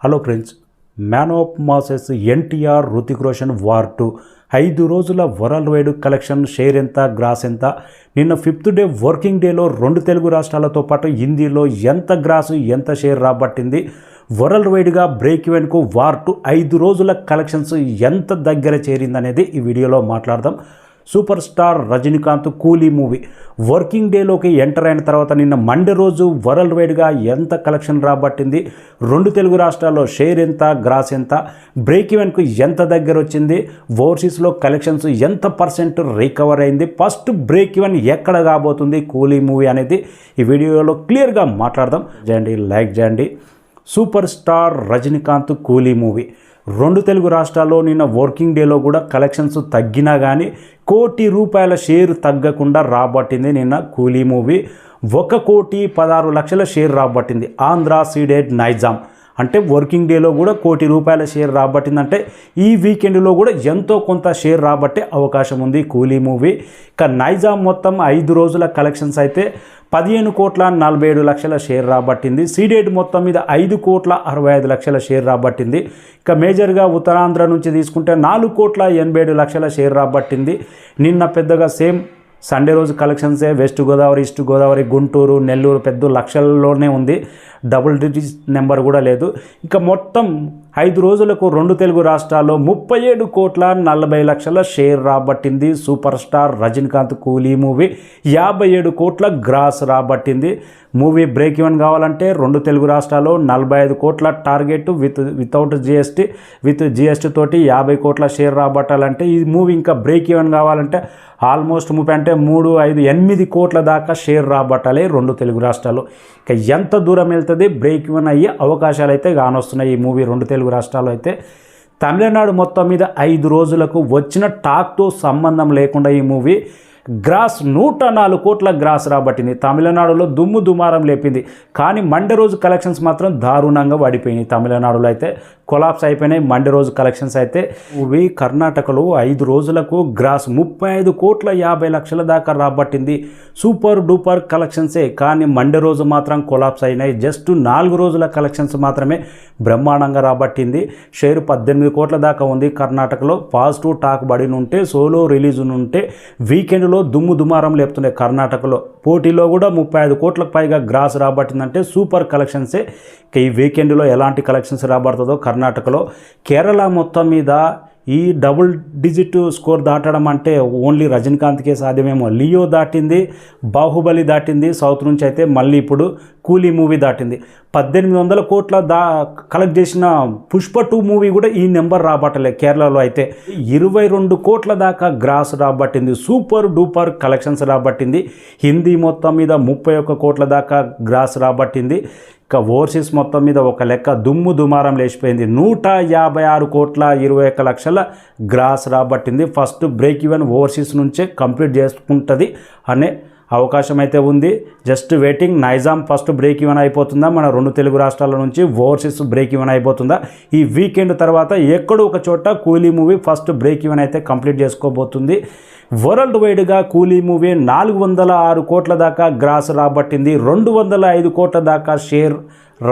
Hello friends, man of masses NTR Hrithik Roshan war 2 5 రోజుల world wide collection share ఎంత, gross ఎంత? నిన్న 5th డే వర్కింగ్ డేలో 2 తెలుగు రాష్ట్రాలతో పాటు హిందీలో ఎంత గ్రాసు, ఎంత షేర్ రాబట్టింది? వరల్డ్ వైడ్గా బ్రేక్ ఈవెన్కు వార్ 2 5 రోజుల కలెక్షన్స్ ఎంత దగ్గర చేరిందనేది ఈ వీడియోలో మాట్లాడదాం. సూపర్ స్టార్ రజనీకాంత్ కూలీ మూవీ వర్కింగ్ డేలోకి ఎంటర్ అయిన తర్వాత నిన్న మండే రోజు వరల్డ్ వైడ్గా ఎంత కలెక్షన్ రాబట్టింది, 2 తెలుగు రాష్ట్రాల్లో షేర్ ఎంత, గ్రాస్ ఎంత, బ్రేక్ ఈవెన్కు ఎంత దగ్గర వచ్చింది, ఓవర్సీస్లో కలెక్షన్స్ ఎంత పర్సెంట్ రికవర్ అయింది, ఫస్ట్ బ్రేక్ ఈవెన్ ఎక్కడ కాబోతుంది కూలీ మూవీ అనేది ఈ వీడియోలో క్లియర్గా మాట్లాడదాం. చేయండి, లైక్ చేయండి. సూపర్ స్టార్ రజనీకాంత్ కూలీ మూవీ 2 తెలుగు రాష్ట్రాల్లో నిన్న వర్కింగ్ డేలో కూడా కలెక్షన్స్ తగ్గినా కానీ ₹1,00,00,000 షేర్ తగ్గకుండా రాబట్టింది. నిన్న కూలీ మూవీ 1,16,00,000 షేర్ రాబట్టింది. ఆంధ్ర సీడెడ్ నైజాం అంటే వర్కింగ్ డేలో కూడా ₹1,00,00,000 షేర్ రాబట్టిందంటే ఈ వీకెండ్లో కూడా ఎంతో కొంత షేర్ రాబట్టే అవకాశం ఉంది కూలీ మూవీ. ఇక నైజాం మొత్తం 5 రోజుల కలెక్షన్స్ అయితే 15,47,00,000 షేర్ రాబట్టింది. సీడెడ్ మొత్తం మీద 5,65,00,000 షేర్ రాబట్టింది. ఇక మేజర్గా ఉత్తరాంధ్ర నుంచి తీసుకుంటే 4,87,00,000 షేర్ రాబట్టింది. నిన్న పెద్దగా సేమ్ సండే రోజు కలెక్షన్సే వెస్ట్ గోదావరి, ఈస్ట్ గోదావరి, గుంటూరు, నెల్లూరు పెద్ద లక్షల్లోనే ఉంది, డబుల్ డిజిట్ నెంబర్ కూడా లేదు. ఇక మొత్తం 5 రోజులకు 2 తెలుగు రాష్ట్రాల్లో 37,40,00,000 షేర్ రాబట్టింది. సూపర్ స్టార్ రజనీకాంత్ కూలీ మూవీ 57 కోట్ల గ్రాస్ రాబట్టింది. మూవీ బ్రేక్ ఈవెన్ కావాలంటే 2 తెలుగు రాష్ట్రాల్లో 45 కోట్ల target without GST, with GST తోటి 50 కోట్ల షేర్ రాబట్టాలంటే ఈ మూవీ ఇంకా బ్రేక్ ఈవెన్ కావాలంటే ఆల్మోస్ట్ 30 అంటే 3, 5, 8 కోట్ల దాకా షేర్ రాబట్టాలి 2 తెలుగు రాష్ట్రాలు. ఇక ఎంత దూరం వెళ్తుంది బ్రేక్ ఈవెన్ అయ్యే అవకాశాలు అయితే కానొస్తున్నాయి ఈ మూవీ 2 తెలుగు రాష్ట్రాలు అయితే. తమిళనాడు మొత్తం మీద 5 రోజులకు వచ్చిన టాక్తో సంబంధం లేకుండా ఈ మూవీ గ్రాస్ 104 కోట్ల గ్రాస్ రాబట్టింది. తమిళనాడులో దుమ్ము దుమారం లేపింది. కానీ మండే రోజు కలెక్షన్స్ మాత్రం దారుణంగా పడిపోయినాయి. తమిళనాడులో అయితే కొలాప్స్ అయిపోయినాయి మండే రోజు కలెక్షన్స్ అయితే. మూవీ కర్ణాటకలో 5 రోజులకు గ్రాస్ 35,50,00,000 దాకా రాబట్టింది. సూపర్ డూపర్ కలెక్షన్సే, కానీ మండే రోజు మాత్రం కొలాప్స్ అయినాయి. జస్ట్ 4 రోజుల కలెక్షన్స్ మాత్రమే బ్రహ్మాండంగా రాబట్టింది. షేర్ 18 కోట్ల దాకా ఉంది కర్ణాటకలో. పాజిటివ్ టాక్ పడిన ఉంటే, సోలో రిలీజ్ ఉంటే వీకెండ్ దుమ్ము దుమారం లేపుతున్నాయి కర్ణాటకలో. పోటీలో కూడా 35 కోట్లకు పైగా గ్రాస్ రాబట్టిందంటే సూపర్ కలెక్షన్సే. ఈ వీకెండ్లో ఎలాంటి కలెక్షన్స్ రాబడుతుందో కర్ణాటకలో. కేరళ మొత్తం మీద ఈ డబుల్ డిజిట్ స్కోర్ దాటడం అంటే ఓన్లీ రజనీకాంత్కే సాధ్యమేమో. లియో దాటింది, బాహుబలి దాటింది సౌత్ నుంచి అయితే, మళ్ళీ ఇప్పుడు కూలీ మూవీ దాటింది. 1,800 కోట్ల కలెక్ట్ చేసిన పుష్ప 2 మూవీ కూడా ఈ నెంబర్ రాబట్టలే. కేరళలో అయితే 22 కోట్ల దాకా గ్రాస్ రాబట్టింది. సూపర్ డూపర్ కలెక్షన్స్ రాబట్టింది. హిందీ మొత్తం మీద 31 కోట్ల దాకా గ్రాస్ రాబట్టింది. ఇక ఓవర్సీస్ మొత్తం మీద ఒక లెక్క దుమ్ము దుమారం లేచిపోయింది. 156,21,00,000 గ్రాస్ రాబట్టింది. ఫస్ట్ బ్రేక్ ఈవెన్ ఓవర్సీస్ నుంచే కంప్లీట్ చేసుకుంటుంది అనే అవకాశం అయితే ఉంది. Just waiting. Nizam first break even అయిపోతుందా, మన 2 తెలుగు రాష్ట్రాల నుంచి ఓవర్సీస్ బ్రేక్ ఈవెన్ అయిపోతుందా? ఈ వీకెండ్ తర్వాత ఎక్కడో ఒక చోట కూలీ మూవీ ఫస్ట్ బ్రేక్ ఈవెన్ అయితే కంప్లీట్ చేసుకోబోతుంది. వరల్డ్ వైడ్గా కూలీ మూవీ 406 కోట్ల దాకా గ్రాస్ రాబట్టింది. 205 కోట్ల దాకా షేర్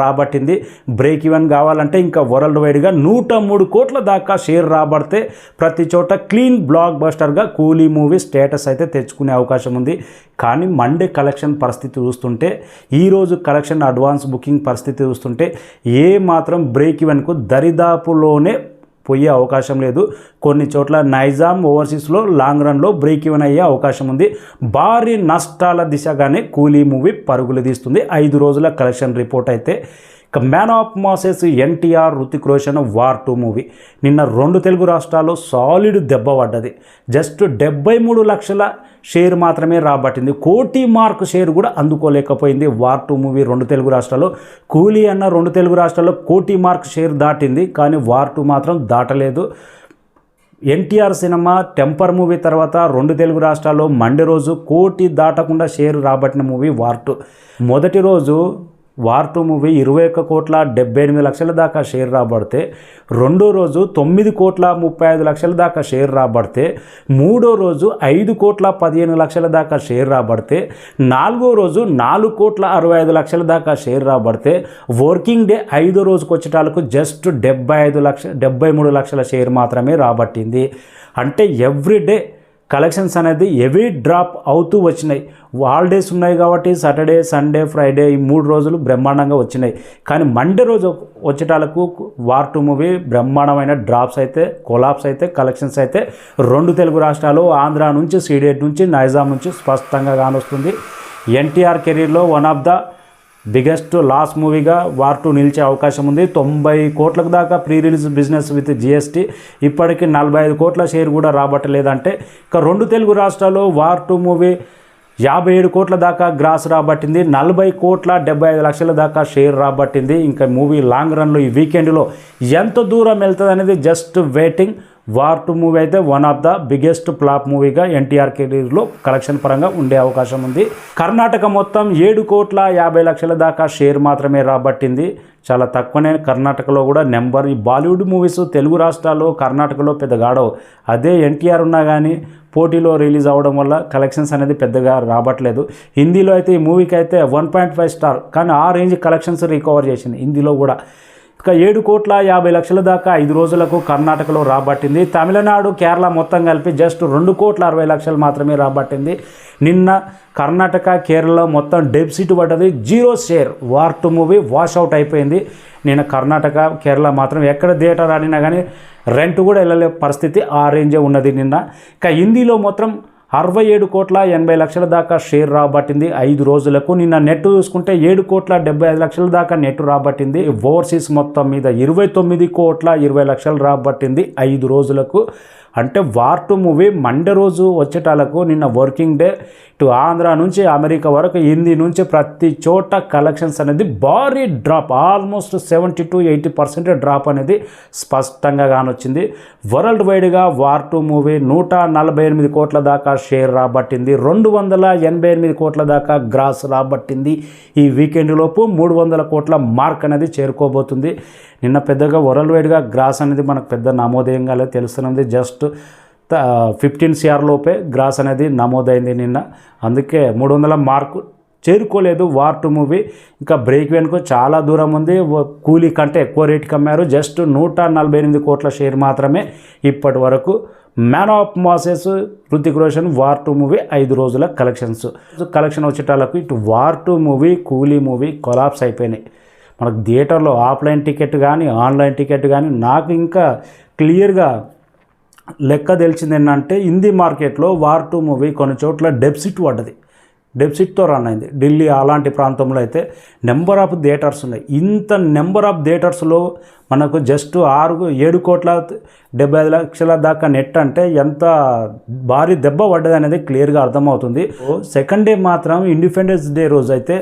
రాబట్టింది. బ్రేక్ ఈవెన్ కావాలంటే ఇంకా వరల్డ్ వైడ్గా 103 కోట్ల దాకా షేర్ రాబడితే ప్రతి చోట క్లీన్ బ్లాక్ బస్టర్గా కూలీ మూవీ స్టేటస్ అయితే తెచ్చుకునే అవకాశం ఉంది. కానీ మండే కలెక్షన్ పరిస్థితి చూస్తుంటే, ఈరోజు కలెక్షన్ అడ్వాన్స్ బుకింగ్ పరిస్థితి చూస్తుంటే ఏ మాత్రం బ్రేక్ ఈవెన్కు దరిదాపులోనే పోయే అవకాశం లేదు. కొన్ని చోట్ల నైజాం ఓవర్సీస్లో లాంగ్ రన్లో బ్రేక్ ఈవెన్ అయ్యే అవకాశం ఉంది. భారీ నష్టాల దిశగానే కూలీ మూవీ పరుగులు తీస్తుంది. 5 రోజుల కలెక్షన్ రిపోర్ట్ అయితే. ఇక man of masses NTR Hrithik Roshan war 2 movie నిన్న 2 తెలుగు రాష్ట్రాల్లో సాలిడ్ దెబ్బ పడ్డది. జస్ట్ 73 లక్షల షేర్ మాత్రమే రాబట్టింది. 1 కోటి మార్క్ షేర్ కూడా అందుకోలేకపోయింది వార్ 2 మూవీ 2 తెలుగు రాష్ట్రాల్లో. కూలీ అన్న 2 తెలుగు రాష్ట్రాల్లో 1 కోటి మార్క్ షేర్ దాటింది, కానీ వార్ 2 మాత్రం దాటలేదు. ఎన్టీఆర్ సినిమా టెంపర్ మూవీ తర్వాత 2 తెలుగు రాష్ట్రాల్లో మండే రోజు 1 కోటి దాటకుండా షేర్ రాబట్టిన మూవీ వార్ 2. మొదటి రోజు వార్ 2 మూవీ 21,78,00,000 దాకా షేర్ రాబడితే, రెండో రోజు 9,35,00,000 దాకా షేర్ రాబడితే, మూడో రోజు 5,15,00,000 దాకా షేర్ రాబడితే, నాలుగో రోజు 4,65,00,000 దాకా షేర్ రాబడితే, వర్కింగ్ డే 5వ రోజుకి వచ్చేటాలకు జస్ట్ 73 లక్షల షేర్ మాత్రమే రాబట్టింది. అంటే ఎవ్రీడే కలెక్షన్స్ అనేది హెవీ డ్రాప్ అవుతూ వచ్చినాయి. హాలిడేస్ ఉన్నాయి కాబట్టి సాటర్డే, సండే, ఫ్రైడే ఈ 3 రోజులు బ్రహ్మాండంగా వచ్చినాయి. కానీ మండే రోజు వచ్చేటాలకు వార్ 2 మూవీ బ్రహ్మాండమైన డ్రాప్స్ అయితే, కొలాప్స్ అయితే, కలెక్షన్స్ అయితే 2 తెలుగు రాష్ట్రాలు, ఆంధ్ర నుంచి, సీడెడ్ నుంచి, నైజాం నుంచి స్పష్టంగా కానొస్తుంది. ఎన్టీఆర్ కెరీర్లో one of the biggest loss మూవీగా వార్ 2 నిలిచే అవకాశం ఉంది. 90 కోట్లకు దాకా pre release business with GST, ఇప్పటికీ 45 కోట్ల షేర్ కూడా రాబట్టలేదంటే, ఇక 2 తెలుగు రాష్ట్రాల్లో వార్ 2 మూవీ 57 కోట్ల దాకా గ్రాస్ రాబట్టింది, 40,75,00,000 దాకా షేర్ రాబట్టింది. ఇంకా మూవీ లాంగ్ రన్లో ఈ వీకెండ్లో ఎంత దూరం వెళ్తుంది అనేది జస్ట్ వెయిటింగ్. వార్ 2 మూవీ అయితే one of the biggest flop మూవీగా ఎన్టీఆర్ కెరీర్లో కలెక్షన్ పరంగా ఉండే అవకాశం ఉంది. కర్ణాటక మొత్తం 7,50,00,000 దాకా షేర్ మాత్రమే రాబట్టింది. చాలా తక్కువనే కర్ణాటకలో కూడా నెంబర్. ఈ బాలీవుడ్ మూవీస్ తెలుగు రాష్ట్రాల్లో, కర్ణాటకలో పెద్దగా ఆడవు. అదే ఎన్టీఆర్ ఉన్నా కానీ పోటీలో రిలీజ్ అవ్వడం వల్ల కలెక్షన్స్ అనేది పెద్దగా రాబట్టలేదు. హిందీలో అయితే ఈ మూవీకి అయితే 1.5 స్టార్, కానీ ఆ రేంజ్ కలెక్షన్స్ రికవర్ చేసింది హిందీలో కూడా. ఇక 7,50,00,000 దాకా 5 రోజులకు కర్ణాటకలో రాబట్టింది. తమిళనాడు, కేరళ మొత్తం కలిపి జస్ట్ 2,60,00,000 మాత్రమే రాబట్టింది. నిన్న కర్ణాటక, కేరళ మొత్తం డెఫిసిట్ పడ్డది, 0 share. War 2 movie wash out అయిపోయింది. నిన్న కర్ణాటక, కేరళ మాత్రం ఎక్కడ థియేటర్ ఆడినా కానీ రెంట్ కూడా వెళ్ళలే పరిస్థితి, ఆ రేంజే ఉన్నది నిన్న. ఇక హిందీలో మాత్రం 67,80,00,000 దాకా షేర్ రాబట్టింది 5 రోజులకు. నిన్న నెట్ చూసుకుంటే 7,75,00,000 దాకా నెట్ రాబట్టింది. ఓవర్సీస్ మొత్తం మీద 29,20,00,000 రాబట్టింది 5 రోజులకు. అంటే వార్ 2 మూవీ మండే రోజు వచ్చేటాలకు నిన్న వర్కింగ్ డే ఇటు ఆంధ్ర నుంచి అమెరికా వరకు, హిందీ నుంచి ప్రతి చోట కలెక్షన్స్ అనేది భారీ డ్రాప్, ఆల్మోస్ట్ 70-80% డ్రాప్ అనేది స్పష్టంగా కానొచ్చింది. వరల్డ్ వైడ్గా వార్ 2 మూవీ 148 కోట్ల దాకా షేర్ రాబట్టింది, 288 కోట్ల దాకా గ్రాస్ రాబట్టింది. ఈ వీకెండ్ లోపు 300 కోట్ల మార్క్ అనేది చేరుకోబోతుంది. నిన్న పెద్దగా వరల్డ్ వైడ్గా గ్రాస్ అనేది మనకు పెద్ద నమోదయంగా తెలుస్తున్నది. జస్ట్ 15 CR లోపే గ్రాస్ అనేది నమోదైంది నిన్న. అందుకే 300 మార్కు చేరుకోలేదు వార్ 2 మూవీ. ఇంకా బ్రేక్ ఈవెన్కు చాలా దూరం ఉంది. కూలీ కంటే ఎక్కువ రేటుకి అమ్మారు. జస్ట్ 148 కోట్ల షేర్ మాత్రమే ఇప్పటి వరకు. Man of masses Hrithik Roshan war 2 movie 5 రోజుల కలెక్షన్ వచ్చేటాలకు ఇటు వార్ 2 మూవీ, కూలీ మూవీ కొలాప్స్ అయిపోయినాయి. మనకు థియేటర్లో ఆఫ్లైన్ టికెట్ కానీ, ఆన్లైన్ టికెట్ కానీ, నాకు ఇంకా క్లియర్గా లెక్క తెలిసింది ఏంటంటే, హిందీ మార్కెట్లో వార్ 2 మూవీ కొన్ని చోట్ల డెఫిసిట్ పడ్డది, డెఫిసిట్తో రన్ అయింది. ఢిల్లీ అలాంటి ప్రాంతంలో అయితే నెంబర్ ఆఫ్ థియేటర్స్ ఉన్నాయి. ఇంత నెంబర్ ఆఫ్ థియేటర్స్లో మనకు జస్ట్ 7,70,00,000 దాకా నెట్ అంటే ఎంత భారీ దెబ్బ పడ్డది అనేది క్లియర్గా అర్థమవుతుంది. సెకండ్ డే మాత్రం ఇండిపెండెన్స్ డే రోజు అయితే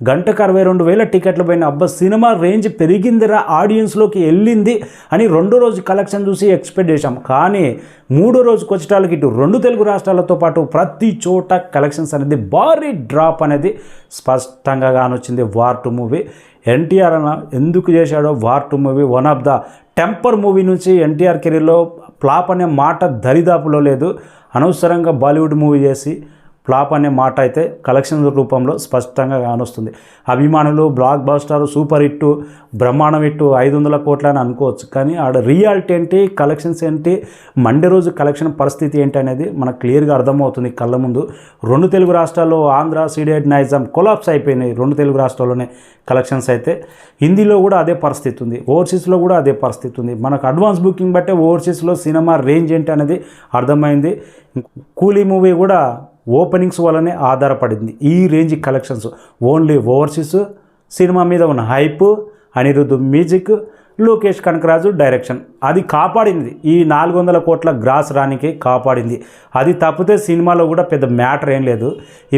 గంటకు 62,000 టికెట్లు పోయిన, అబ్బా సినిమా రేంజ్ పెరిగిందిరా, ఆడియన్స్లోకి వెళ్ళింది అని రెండో రోజు కలెక్షన్ చూసి ఎక్స్పెక్ట్ చేశాం. కానీ మూడో రోజుకి వచ్చేటాలకి ఇటు 2 తెలుగు రాష్ట్రాలతో పాటు ప్రతి చోట కలెక్షన్స్ అనేది భారీ డ్రాప్ అనేది స్పష్టంగా కానొచ్చింది. వార్ 2 మూవీ ఎన్టీఆర్ అన్న ఎందుకు చేశాడో, war 2 movie one of the temper movie నుంచి ఎన్టీఆర్ కెరీర్లో ఫ్లాప్ అనే మాట దరిదాపులో లేదు. అనవసరంగా బాలీవుడ్ మూవీ చేసి ఫ్లాప్ అనే మాట అయితే కలెక్షన్ రూపంలో స్పష్టంగా కానొస్తుంది. అభిమానులు బ్లాక్ బస్టర్, సూపర్ హిట్, బ్రహ్మాండం హిట్, 500 కోట్ల అని అనుకోవచ్చు. కానీ ఆడ రియాలిటీ ఏంటి, కలెక్షన్స్ ఏంటి, మండే రోజు కలెక్షన్ పరిస్థితి ఏంటి అనేది మనకు క్లియర్గా అర్థమవుతుంది కళ్ళ ముందు. 2 తెలుగు రాష్ట్రాల్లో ఆంధ్ర, సీడెడ్, నైజాం కొలాప్స్ అయిపోయినాయి. 2 తెలుగు రాష్ట్రాల్లోనే కలెక్షన్స్ అయితే. హిందీలో కూడా అదే పరిస్థితి ఉంది, ఓవర్సీస్లో కూడా అదే పరిస్థితి ఉంది. మనకు అడ్వాన్స్ బుకింగ్ బట్టే ఓవర్సీస్లో సినిమా రేంజ్ ఏంటి అనేది అర్థమైంది. కూలీ మూవీ కూడా ఓపెనింగ్స్ వల్లనే ఆధారపడింది ఈ range collections. Only overseas cinema మీద ఉన్న hype, Anirudh music, Lokesh Kanagaraj direction అది కాపాడింది. ఈ 400 కోట్ల గ్రాస్ రానికి కాపాడింది. అది తప్పితే సినిమాలో కూడా పెద్ద మ్యాటర్ ఏం లేదు.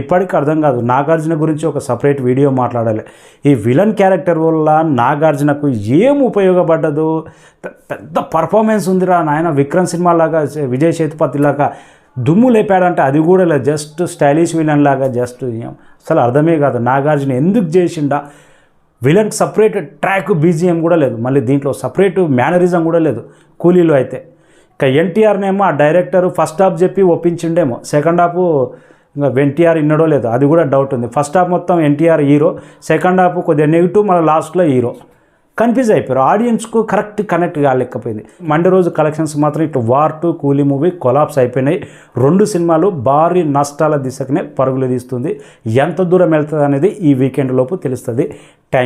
ఇప్పటికి అర్థం కాదు. నాగార్జున గురించి ఒక సపరేట్ వీడియో మాట్లాడాలి. ఈ విలన్ క్యారెక్టర్ వల్ల నాగార్జునకు ఏం ఉపయోగపడ్డదు? పెద్ద పర్ఫార్మెన్స్ ఉందిరా నాయన, విక్రమ్ సినిమా లాగా, విజయ్ సేతుపతి లాగా దుమ్ము లేపాడంటే అది కూడా లేదు. జస్ట్ స్టైలిష్ విలన్ లాగా, జస్ట్ అసలు అర్థమే కాదు. నాగార్జున ఎందుకు చేసిండా? విలన్కి సపరేట్ ట్రాక్ బీజిఎం కూడా లేదు, మళ్ళీ దీంట్లో సపరేట్ మేనరిజం కూడా లేదు కూలీలో అయితే. ఇక ఎన్టీఆర్నేమో ఆ డైరెక్టర్ ఫస్ట్ హాఫ్ చెప్పి ఒప్పించిండేమో, సెకండ్ హాఫ్ ఇంకా ఎన్టీఆర్ ఇన్నడో లేదు అది కూడా డౌట్ ఉంది. ఫస్ట్ హాఫ్ మొత్తం ఎన్టీఆర్ హీరో, సెకండ్ హాఫ్ కొద్దిగా నెగిటివ్, మళ్ళీ లాస్ట్లో హీరో. కన్ఫ్యూజ్ అయిపోయారు, ఆడియన్స్కు కరెక్ట్ కనెక్ట్ కాలేకపోయింది. మండే రోజు కలెక్షన్స్ మాత్రం ఇటు వార్ 2 కూలీ మూవీ కొలాప్స్ అయిపోయినాయి. 2 సినిమాలు భారీ నష్టాల దిశకునే పరుగులు తీస్తుంది. ఎంత దూరం వెళ్తుంది అనేది ఈ వీకెండ్ లోపు తెలుస్తుంది. థ్యాంక్